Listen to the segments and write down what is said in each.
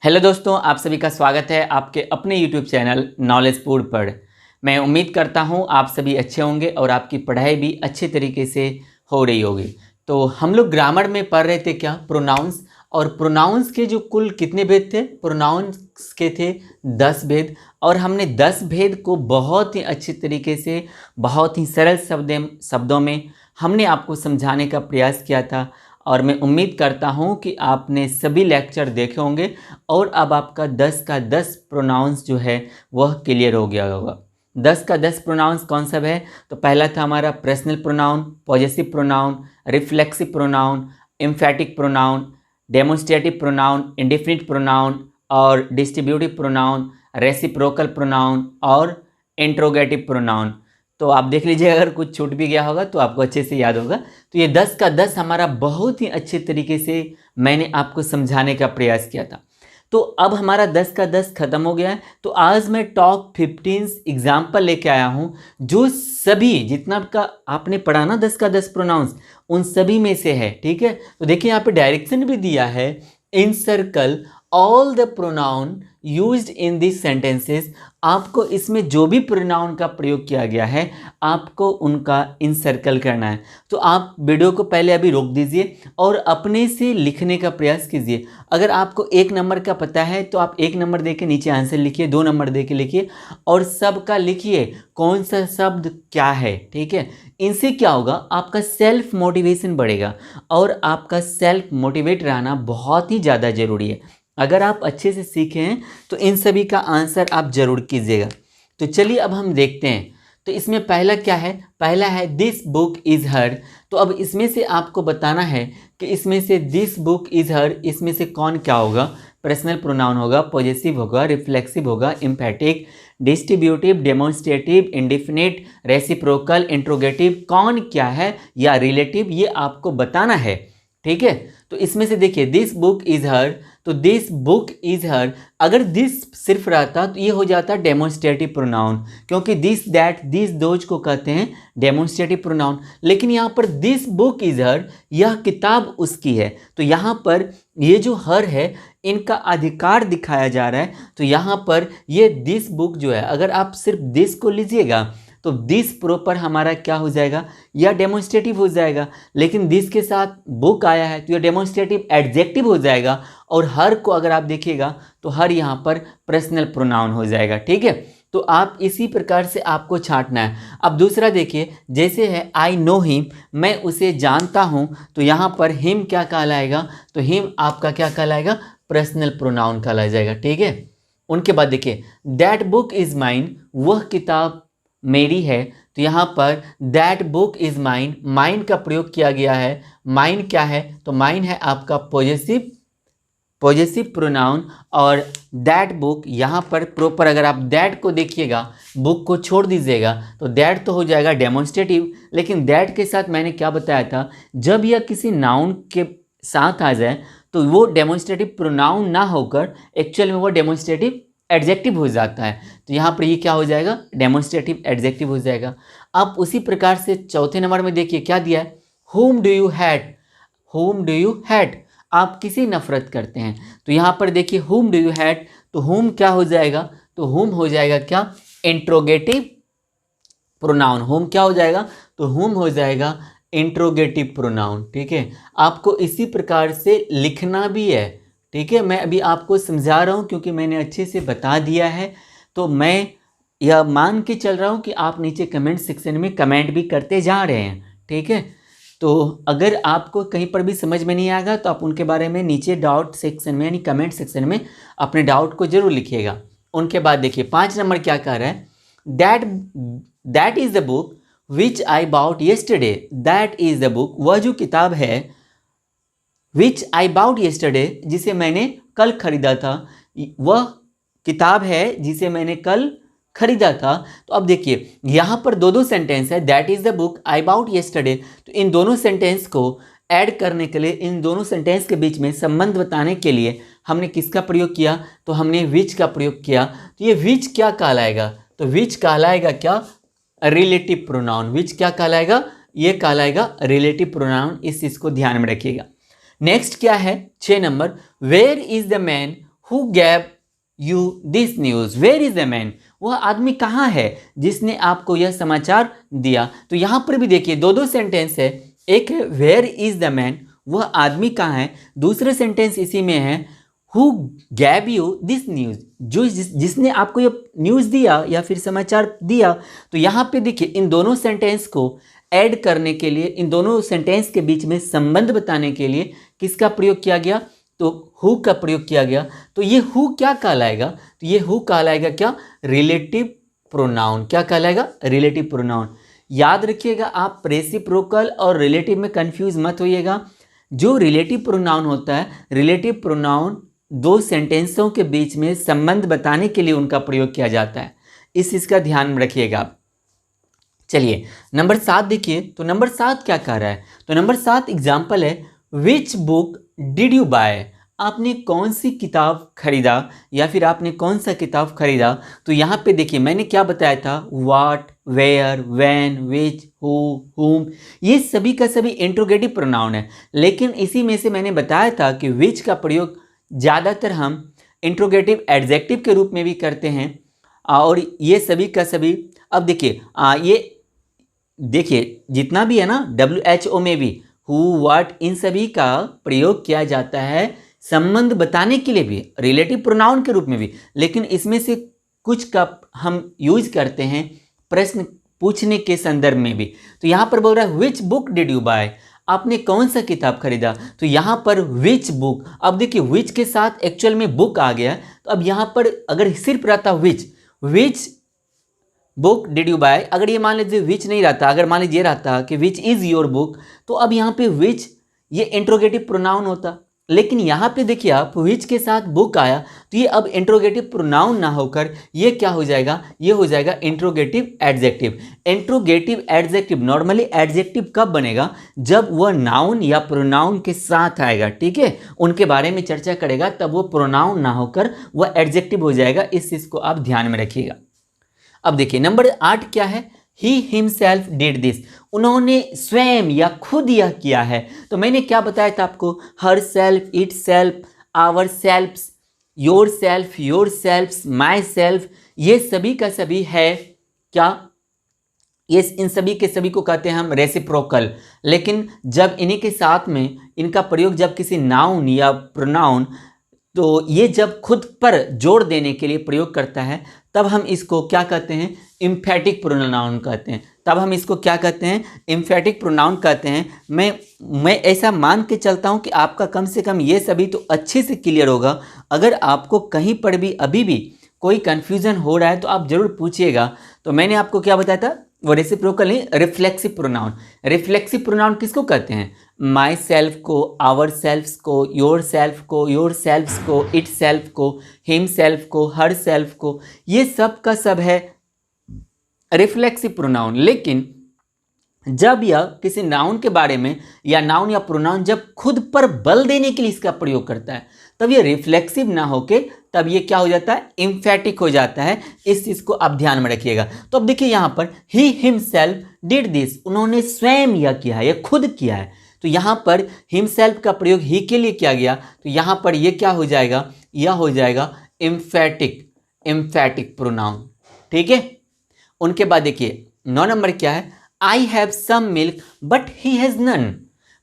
Hello दोस्तों, आप सभी का स्वागत है आपके अपने यूट्यूब चैनल नॉलेज फूड पर। मैं उम्मीद करता हूं आप सभी अच्छे होंगे और आपकी पढ़ाई भी अच्छे तरीके से हो रही होगी। तो हम लोग ग्रामर में पढ़ रहे थे क्या, प्रोनाउंस। और प्रोनाउंस के जो कुल कितने भेद थे, प्रोनाउंस के थे 10 भेद। और हमने 10 भेद को बहुत ही अच्छे तरीके से, बहुत ही सरल शब्दों में हमने आपको समझाने का प्रयास किया था। और मैं उम्मीद करता हूं कि आपने सभी लेक्चर देखे होंगे और अब आपका 10 का 10 प्रोनाउंस जो है वह क्लियर हो गया होगा। 10 का 10 प्रोनाउंस कौन सा है? तो पहला था हमारा personal pronoun, possessive pronoun, reflexive pronoun, emphatic pronoun, demonstrative pronoun, indefinite pronoun और डिस्ट्रीब्यूटिव प्रोनाउन, रेसिप्रोकल प्रोनाउन और इंट्रोगेटिव प्रोनाउन। तो आप देख लीजिए, अगर कुछ छूट भी गया होगा तो आपको अच्छे से याद होगा। तो ये 10 का 10 हमारा बहुत ही अच्छे तरीके से मैंने आपको समझाने का प्रयास किया था। तो अब हमारा 10 का 10 खत्म हो गया है। तो आज मैं टॉप 15 एग्जाम्पल लेके आया हूँ, जो सभी जितना का आपने पढ़ा ना 10 का 10 प्रोनाउंस, उन सभी में से है। ठीक है, तो देखिए यहाँ पे डायरेक्शन भी दिया है, in circle all the pronoun used in this sentences. आपको इसमें जो भी प्रोनाउन का प्रयोग किया गया है आपको उनका इंसर्कल करना है। तो आप वीडियो को पहले अभी रोक दीजिए और अपने से लिखने का प्रयास कीजिए। अगर आपको 1 नंबर का पता है तो आप 1 नंबर दे के नीचे आंसर लिखिए, 2 नंबर दे के लिखिए और सबका लिखिए कौन सा शब्द क्या है। ठीक है, इनसे क्या होगा, आपका सेल्फ मोटिवेशन बढ़ेगा और आपका सेल्फ मोटिवेट रहना बहुत ही ज़्यादा ज़रूरी है। अगर आप अच्छे से सीखे हैं तो इन सभी का आंसर आप जरूर कीजिएगा। तो चलिए अब हम देखते हैं। तो इसमें पहला क्या है, पहला है दिस बुक इज़ हर। तो अब इसमें से आपको बताना है कि इसमें से दिस बुक इज़ हर, इसमें से कौन क्या होगा। पर्सनल प्रोनाउन होगा, पॉजेसिव होगा, रिफ्लेक्सिव होगा, emphatic, distributive, demonstrative, indefinite, reciprocal, interrogative, कौन क्या है या रिलेटिव, ये आपको बताना है। ठीक है, तो इसमें से देखिए दिस बुक इज़ हर, तो दिस बुक इज़ हर, अगर दिस सिर्फ रहता तो ये हो जाता डेमोन्स्ट्रेटिव प्रोनाउन, क्योंकि दिस दैट दिस दोज को कहते हैं डेमोन्स्ट्रेटिव प्रोनाउन। लेकिन यहाँ पर दिस बुक इज़ हर, यह किताब उसकी है, तो यहाँ पर ये जो हर है इनका अधिकार दिखाया जा रहा है। तो यहाँ पर ये दिस बुक जो है, अगर आप सिर्फ दिस को लीजिएगा तो दिस प्रॉपर हमारा क्या हो जाएगा, यह डेमोन्स्ट्रेटिव हो जाएगा। लेकिन दिस के साथ बुक आया है तो यह डेमोन्स्ट्रेटिव एडजेक्टिव हो जाएगा। और हर को अगर आप देखिएगा तो हर यहाँ पर पर्सनल प्रोनाउन हो जाएगा। ठीक है, तो आप इसी प्रकार से आपको छांटना है। अब दूसरा देखिए, जैसे है आई नो हिम, मैं उसे जानता हूँ, तो यहाँ पर हिम क्या कहलाएगा, तो हिम आपका क्या कहलाएगा, पर्सनल प्रोनाउन कहलाया जाएगा। ठीक है, उनके बाद देखिए दैट बुक इज़ माइन, वह किताब मेरी है, तो यहाँ पर that book is mine, mine का प्रयोग किया गया है। माइन क्या है, तो माइन है आपका पॉजेसिव प्रोनाउन। और दैट बुक यहाँ पर प्रॉपर, अगर आप दैट को देखिएगा, बुक को छोड़ दीजिएगा तो दैट तो हो जाएगा डेमोन्स्ट्रेटिव। लेकिन दैट के साथ मैंने क्या बताया था, जब यह किसी नाउन के साथ आ जाए तो वो डेमोन्स्ट्रेटिव प्रोनाउन ना होकर एक्चुअल में वो डेमोन्स्ट्रेटिव एडजेक्टिव हो जाता है। तो यहाँ पर ये क्या हो जाएगा, डेमोन्स्ट्रेटिव एडजेक्टिव हो जाएगा। अब उसी प्रकार से चौथे नंबर में देखिए क्या दिया है, home do you hat, home do you hat, आप किसी नफरत करते हैं। तो यहाँ पर देखिए होम डू यू हैट, तो होम क्या हो जाएगा, तो होम हो जाएगा क्या, इंट्रोगेटिव प्रोनाउन। होम क्या हो जाएगा, तो होम हो जाएगा इंट्रोगेटिव प्रोनाउन। ठीक है, आपको इसी प्रकार से लिखना भी है। ठीक है, मैं अभी आपको समझा रहा हूँ क्योंकि मैंने अच्छे से बता दिया है। तो मैं यह मान के चल रहा हूँ कि आप नीचे कमेंट सेक्शन में कमेंट भी करते जा रहे हैं। ठीक है, तो अगर आपको कहीं पर भी समझ में नहीं आएगा तो आप उनके बारे में नीचे डाउट सेक्शन में यानी कमेंट सेक्शन में अपने डाउट को जरूर लिखिएगा। उनके बाद देखिए 5 नंबर क्या कह रहा है, that is the book which I bought yesterday, that is the book, वह जो किताब है, विच आई बाउट येस्टरडे, जिसे मैंने कल खरीदा था, वह किताब है जिसे मैंने कल खरीदा था। तो अब देखिए यहाँ पर दो सेंटेंस है, that is the book, I bought yesterday. तो इन दोनों सेंटेंस को ऐड करने के लिए, इन दोनों सेंटेंस के बीच में संबंध बताने के लिए हमने किसका प्रयोग किया, तो हमने विच का प्रयोग किया। तो ये विच क्या कहलाएगा, तो विच कहलाएगा क्या, रिलेटिव प्रोनाउन। विच क्या कहलाएगा, ये कहलाएगा रिलेटिव प्रोनाउन। इस चीज़ को ध्यान में रखिएगा। नेक्स्ट क्या है 6 number, where is the man who gave you this news, where is the man, वह आदमी कहाँ है जिसने आपको यह समाचार दिया। तो यहाँ पर भी देखिए दो दो सेंटेंस है, एक है वेयर इज द मैन, वह आदमी कहाँ है, दूसरे सेंटेंस इसी में है who gave you this news, जो जिसने आपको ये न्यूज़ दिया या फिर समाचार दिया। तो यहाँ पे देखिए इन दोनों सेंटेंस को ऐड करने के लिए, इन दोनों सेंटेंस के बीच में संबंध बताने के लिए किसका प्रयोग किया गया, तो हु का प्रयोग किया गया। तो ये हु क्या कहलाएगा, तो ये हु कहलाएगा क्या, रिलेटिव प्रोनाउन। क्या कहलाएगा, रिलेटिव प्रोनाउन। याद रखिएगा आप रेसिप्रोकल और रिलेटिव में कंफ्यूज मत होइएगा। जो रिलेटिव प्रोनाउन होता है, रिलेटिव प्रोनाउन दो सेंटेंसों के बीच में संबंध बताने के लिए उनका प्रयोग किया जाता है, इस चीज का ध्यान में रखिएगा। चलिए नंबर 7 देखिए, तो नंबर 7 क्या कह रहा है, तो नंबर 7 एग्जाम्पल है which book did you buy, आपने कौन सी किताब खरीदा या फिर आपने कौन सा किताब खरीदा। तो यहाँ पे देखिए मैंने क्या बताया था, what, where, when, which, who, whom, ये सभी का सभी इंट्रोगेटिव प्रोनाउन है। लेकिन इसी में से मैंने बताया था कि विच का प्रयोग ज़्यादातर हम इंट्रोगेटिव एडजेक्टिव के रूप में भी करते हैं, और ये सभी का सभी, अब देखिए ये देखिए जितना भी है ना WHO में भी हु, व्हाट, इन सभी का प्रयोग किया जाता है संबंध बताने के लिए भी, रिलेटिव प्रोनाउन के रूप में भी। लेकिन इसमें से कुछ का हम यूज करते हैं प्रश्न पूछने के संदर्भ में भी। तो यहाँ पर बोल रहा है which book did you buy, आपने कौन सा किताब खरीदा। तो यहाँ पर विच बुक, अब देखिए विच के साथ एक्चुअल में बुक आ गया। तो अब यहाँ पर अगर सिर्फ रहता which book did you buy, अगर ये मान लीजिए विच नहीं रहता, अगर मान लीजिए रहता कि विच इज योर बुक, तो अब यहाँ पे विच ये इंट्रोगेटिव प्रोनाउन होता। लेकिन यहाँ पे देखिए आप विच के साथ बुक आया, तो ये अब इंट्रोगेटिव प्रोनाउन ना होकर ये क्या हो जाएगा, ये हो जाएगा interrogative adjective. Interrogative adjective normally adjective कब बनेगा, जब वह नाउन या प्रोनाउन के साथ आएगा, ठीक है, उनके बारे में चर्चा करेगा, तब वो प्रोनाउन ना होकर वह एडजेक्टिव हो जाएगा। इस चीज को आप ध्यान में रखिएगा। अब देखिए नंबर 8 क्या है, ही हिमसेल्फ डिड दिस, उन्होंने स्वयं या खुद यह किया है। तो मैंने क्या बताया था आपको, herself, itself, our self, yourself, myself, ये सभी का सभी है क्या, ये इन सभी के सभी को कहते हैं हम रेसिप्रोकल। लेकिन जब इन्हीं के साथ में इनका प्रयोग जब किसी नाउन या प्रोनाउन, तो ये जब खुद पर जोर देने के लिए प्रयोग करता है, तब हम इसको क्या कहते हैं, इम्फेटिक प्रोनाउन कहते हैं। तब हम इसको क्या कहते हैं, इम्फेटिक प्रोनाउन कहते हैं। मैं ऐसा मान के चलता हूं कि आपका कम से कम ये सभी तो अच्छे से क्लियर होगा। अगर आपको कहीं पर भी अभी भी कोई कन्फ्यूजन हो रहा है तो आप जरूर पूछिएगा। तो मैंने आपको क्या बताया था, वो रेसिप्रोकल नहीं, रिफ्लेक्सिव प्रोनाउन। रिफ्लेक्सिव प्रोनाउन किसको कहते हैं, माई सेल्फ को, आवर सेल्फ को, योर सेल्फ को, इट सेल्फ को, हिम सेल्फ को, हर सेल्फ को, ये सब का सब है रिफ्लेक्सिव प्रोनाउन। लेकिन जब यह किसी नाउन के बारे में या नाउन या प्रोनाउन जब खुद पर बल देने के लिए इसका प्रयोग करता है, तब ये रिफ्लेक्सिव ना होके तब ये क्या हो जाता है, इम्फेटिक हो जाता है। इस चीज को आप ध्यान में रखिएगा। तो अब देखिए यहाँ पर ही हिमसेल्फ डिड दिस, उन्होंने स्वयं यह किया है, यह खुद किया है। तो यहाँ पर हिमसेल्फ का प्रयोग ही के लिए किया गया, तो यहाँ पर यह क्या हो जाएगा, यह हो जाएगा इम्फेटिक प्रोनाउन, ठीक है। उनके बाद देखिए 9 नंबर क्या है, I have some milk but he has none,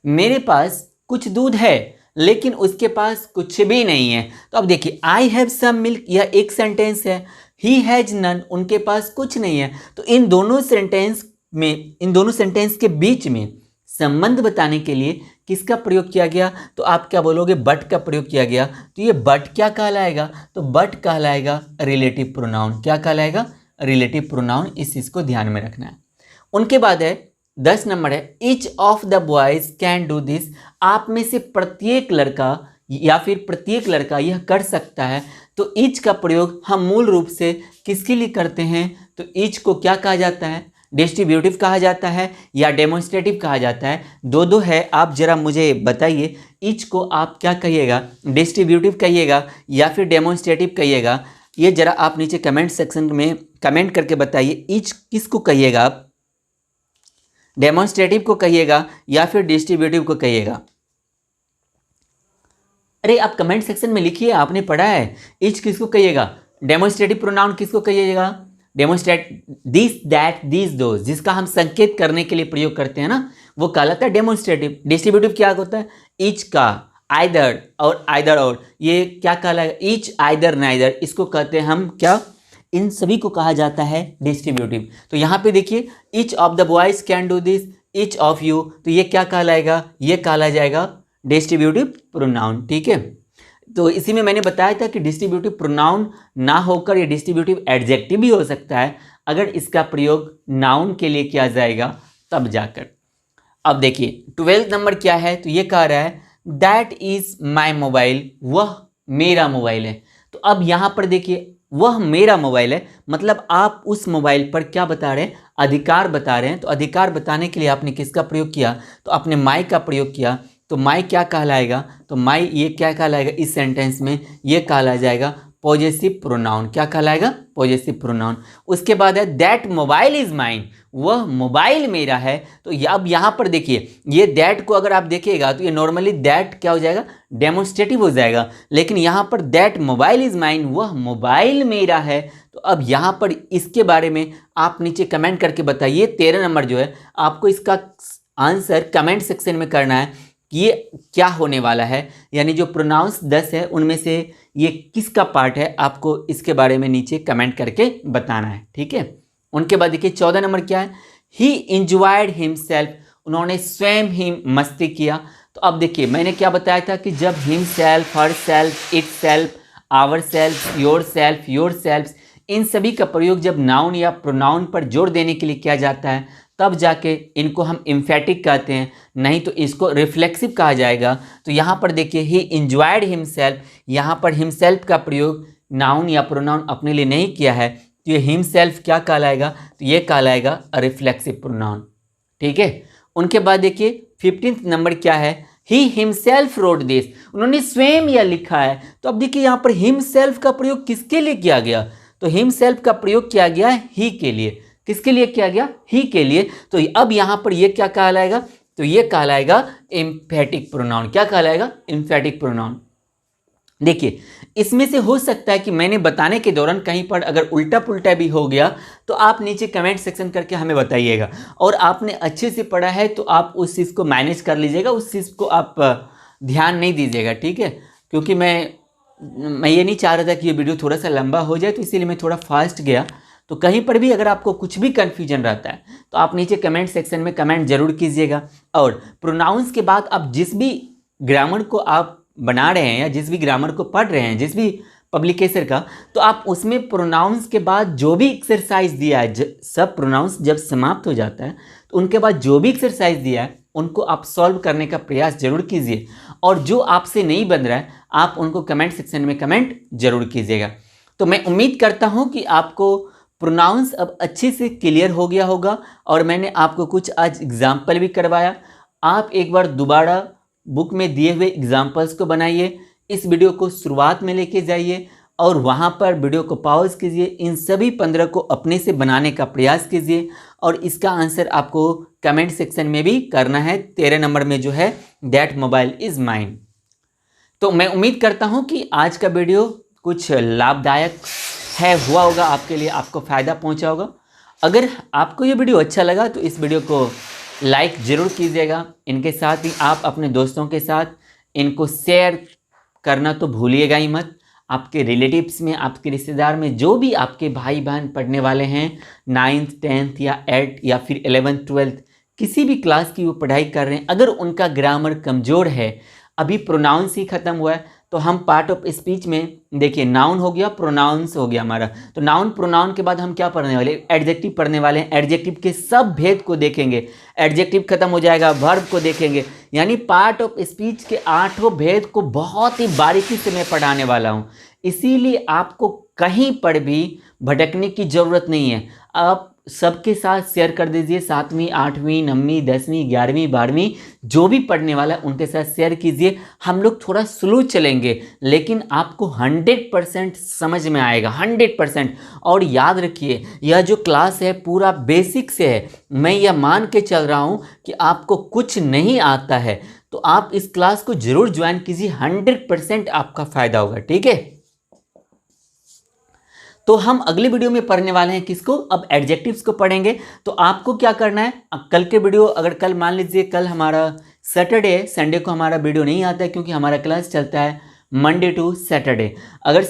मेरे पास कुछ दूध है लेकिन उसके पास कुछ भी नहीं है। तो अब देखिए आई हैव सम मिल्क यह एक सेंटेंस है, ही हैज नन उनके पास कुछ नहीं है। तो इन दोनों सेंटेंस के बीच में संबंध बताने के लिए किसका प्रयोग किया गया, तो आप क्या बोलोगे, बट का प्रयोग किया गया। तो ये बट क्या कहलाएगा, तो बट कहलाएगा रिलेटिव प्रोनाउन। क्या कहलाएगा, रिलेटिव प्रोनाउन। इस चीज को ध्यान में रखना है। उनके बाद है 10 नंबर है, each of the boys can do this, आप में से प्रत्येक लड़का या फिर प्रत्येक लड़का यह कर सकता है। तो ईच का प्रयोग हम मूल रूप से किसके लिए करते हैं, तो ईच को क्या कहा जाता है, डिस्ट्रीब्यूटिव कहा जाता है या डेमोन्स्ट्रेटिव कहा जाता है, दो है। आप जरा मुझे बताइए ईच को आप क्या कहिएगा, डिस्ट्रीब्यूटिव कहिएगा या फिर डेमोन्स्ट्रेटिव कहिएगा, ये जरा आप नीचे कमेंट सेक्शन में कमेंट करके बताइए ईच किसको कहिएगा, आप डेमोन्स्ट्रेटिव को कहिएगा या फिर डिस्ट्रीब्यूटिव को कहिएगा। अरे आप कमेंट सेक्शन में लिखिए, आपने पढ़ा है। इच किसको कहिएगा? डेमोन्स्ट्रेटिव प्रोनाउन किसको कहिएगा? डेमोन्स्ट्रेट दिस दैट दिस दोस, जिसका हम संकेत करने के लिए प्रयोग करते हैं ना, वो कहलाता है डेमोन्स्ट्रेटिव। डिस्ट्रीब्यूटिव क्या होता है? ईच का, आइदर और आइदर और, ये क्या कहलाएगा? ईच आइदर नाइदर, इसको कहते हैं हम क्या? इन सभी को कहा जाता है डिस्ट्रीब्यूटिव। तो यहाँ पे देखिए, each of the boys can do this, each of you, तो ये क्या कहलाएगा? ये कहला जाएगा डिस्ट्रीब्यूटिव प्रोनाउन। ठीक है, तो इसी में मैंने बताया था कि डिस्ट्रीब्यूटिव प्रोनाउन ना होकर ये डिस्ट्रीब्यूटिव एडजेक्टिव भी हो सकता है अगर इसका प्रयोग नाउन के लिए किया जाएगा तब जाकर। अब देखिए 12th नंबर क्या है, तो ये कह रहा है दैट इज माई मोबाइल, वह मेरा मोबाइल है। तो अब यहाँ पर देखिए, वह मेरा मोबाइल है, मतलब आप उस मोबाइल पर क्या बता रहे हैं? अधिकार बता रहे हैं। तो अधिकार बताने के लिए आपने किसका प्रयोग किया? तो आपने माई का प्रयोग किया। तो माई क्या कहलाएगा? तो माई ये क्या कहलाएगा इस सेंटेंस में? ये कहला जाएगा पॉजेसिव प्रोनाउन। क्या कहलाएगा? Possessive pronoun. उसके बाद है दैट मोबाइल इज माइन, वह मोबाइल मेरा है। तो अब यहाँ पर देखिए, ये दैट को अगर आप देखिएगा तो ये नॉर्मली दैट क्या हो जाएगा? डेमोन्स्ट्रेटिव हो जाएगा, लेकिन यहाँ पर दैट मोबाइल इज माइन, वह मोबाइल मेरा है। तो अब यहाँ पर इसके बारे में आप नीचे कमेंट करके बताइए। 13 नंबर जो है आपको इसका आंसर कमेंट सेक्शन में करना है कि ये क्या होने वाला है, यानी जो प्रोनाउंस 10 है उनमें से ये किसका पार्ट है, आपको इसके बारे में नीचे कमेंट करके बताना है। ठीक है, उनके बाद देखिए 14 नंबर क्या है? ही इंजॉयड हिमसेल्फ, उन्होंने स्वयं ही मस्ती किया। तो अब देखिए, मैंने क्या बताया था कि जब himself, herself, itself, our self, yourself, yourself, इन सभी का प्रयोग जब नाउन या प्रोनाउन पर जोर देने के लिए किया जाता है तब जाके इनको हम एम्फेटिक कहते हैं, नहीं तो इसको रिफ्लेक्सिव कहा जाएगा। तो यहाँ पर देखिए, ही इंजॉयड हिमसेल्फ, यहाँ पर हिमसेल्फ का प्रयोग नाउन या प्रोनाउन अपने लिए नहीं किया है, तो ये हिमसेल्फ क्या कहलाएगा? तो ये कहलाएगा रिफ्लेक्सिव प्रोनाउन। ठीक है, उनके बाद देखिए 15th नंबर क्या है? ही हिमसेल्फ रोड दिस, उन्होंने स्वयं यह लिखा है। तो अब देखिए यहाँ पर हिमसेल्फ का प्रयोग किसके लिए किया गया? तो हिमसेल्फ का प्रयोग किया गया है ही के लिए। किसके लिए किया गया? ही के लिए। तो अब यहाँ पर ये क्या कहलाएगा? तो ये कहलाएगा एम्फेटिक प्रोनाउन। क्या कहलाएगा? Emphatic pronoun. देखिए, इसमें से हो सकता है कि मैंने बताने के दौरान कहीं पर अगर उल्टा पुल्टा भी हो गया तो आप नीचे कमेंट सेक्शन करके हमें बताइएगा, और आपने अच्छे से पढ़ा है तो आप उस चीज़ को मैनेज कर लीजिएगा, उस चीज़ को आप ध्यान नहीं दीजिएगा। ठीक है, क्योंकि मैं ये नहीं चाह रहा था कि ये वीडियो थोड़ा सा लंबा हो जाए, तो इसीलिए मैं थोड़ा फास्ट गया। तो कहीं पर भी अगर आपको कुछ भी कन्फ्यूजन रहता है तो आप नीचे कमेंट सेक्शन में कमेंट जरूर कीजिएगा। और प्रोनाउंस के बाद आप जिस भी ग्रामर को आप बना रहे हैं या जिस भी ग्रामर को पढ़ रहे हैं, जिस भी पब्लिकेशन का, तो आप उसमें प्रोनाउंस के बाद जो भी एक्सरसाइज दिया है, सब प्रोनाउंस जब समाप्त हो जाता है तो उनके बाद जो भी एक्सरसाइज दिया है उनको आप सॉल्व करने का प्रयास जरूर कीजिए, और जो आपसे नहीं बन रहा है आप उनको कमेंट सेक्शन में कमेंट जरूर कीजिएगा। तो मैं उम्मीद करता हूँ कि आपको प्रोनाउंस अब अच्छे से क्लियर हो गया होगा, और मैंने आपको कुछ आज एग्जाम्पल भी करवाया। आप एक बार दोबारा बुक में दिए हुए एग्जाम्पल्स को बनाइए, इस वीडियो को शुरुआत में लेके जाइए और वहाँ पर वीडियो को पॉज कीजिए, इन सभी 15 को अपने से बनाने का प्रयास कीजिए, और इसका आंसर आपको कमेंट सेक्शन में भी करना है। 13 नंबर में जो है दैट मोबाइल इज़ माइन। तो मैं उम्मीद करता हूँ कि आज का वीडियो कुछ लाभदायक हुआ होगा आपके लिए, आपको फ़ायदा पहुँचा होगा। अगर आपको ये वीडियो अच्छा लगा तो इस वीडियो को लाइक ज़रूर कीजिएगा। इनके साथ ही आप अपने दोस्तों के साथ इनको शेयर करना तो भूलिएगा ही मत। आपके रिलेटिव्स में, आपके रिश्तेदार में जो भी आपके भाई बहन पढ़ने वाले हैं 9th 10th या 8th या फिर 11th 12th किसी भी क्लास की वो पढ़ाई कर रहे हैं, अगर उनका ग्रामर कमज़ोर है, अभी प्रोनाउंस ही ख़त्म हुआ है, तो हम पार्ट ऑफ स्पीच में देखिए नाउन हो गया, प्रोनाउंस हो गया हमारा। तो नाउन प्रोनाउन के बाद हम क्या पढ़ने वाले? एडजेक्टिव पढ़ने वाले हैं। एडजेक्टिव के सब भेद को देखेंगे। एडजेक्टिव खत्म हो जाएगा, वर्ब को देखेंगे, यानी पार्ट ऑफ स्पीच के 8 भेद को बहुत ही बारीकी से मैं पढ़ाने वाला हूँ। इसीलिए आपको कहीं पर भी भटकने की ज़रूरत नहीं है। आप सबके साथ शेयर कर दीजिए, 7वीं 8वीं 9वीं 10वीं 11वीं 12वीं जो भी पढ़ने वाला है उनके साथ शेयर कीजिए। हम लोग थोड़ा स्लो चलेंगे लेकिन आपको 100% समझ में आएगा, 100%। और याद रखिए, यह जो क्लास है पूरा बेसिक से है। मैं यह मान के चल रहा हूँ कि आपको कुछ नहीं आता है तो आप इस क्लास को जरूर ज्वाइन कीजिए, 100% आपका फायदा होगा। ठीक है, तो हम अगली वीडियो में पढ़ने वाले हैं किसको, अब एडजेक्टिव्स को पढ़ेंगे। तो आपको क्या करना है, कल के वीडियो, अगर कल मान लीजिए कल हमारा सैटरडे है, संडे को हमारा वीडियो नहीं आता है क्योंकि हमारा क्लास चलता है मंडे टू सैटरडे। अगर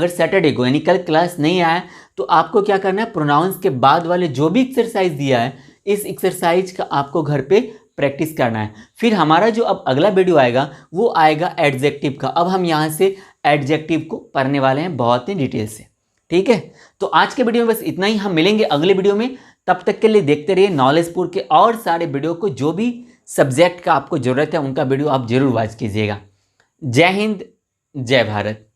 सैटरडे को यानी कल क्लास नहीं आया तो आपको क्या करना है, प्रोनाउंस के बाद वाले जो भी एक्सरसाइज दिया है इस एक्सरसाइज का आपको घर पे प्रैक्टिस करना है। फिर हमारा जो अब अगला वीडियो आएगा वो आएगा एडजेक्टिव का। अब हम यहाँ से एडजेक्टिव को पढ़ने वाले हैं बहुत ही डिटेल से। ठीक है, तो आज के वीडियो में बस इतना ही, हम मिलेंगे अगले वीडियो में। तब तक के लिए देखते रहिए नॉलेजपुर के और सारे वीडियो को, जो भी सब्जेक्ट का आपको जरूरत है उनका वीडियो आप जरूर वॉच कीजिएगा। जय हिंद, जय भारत।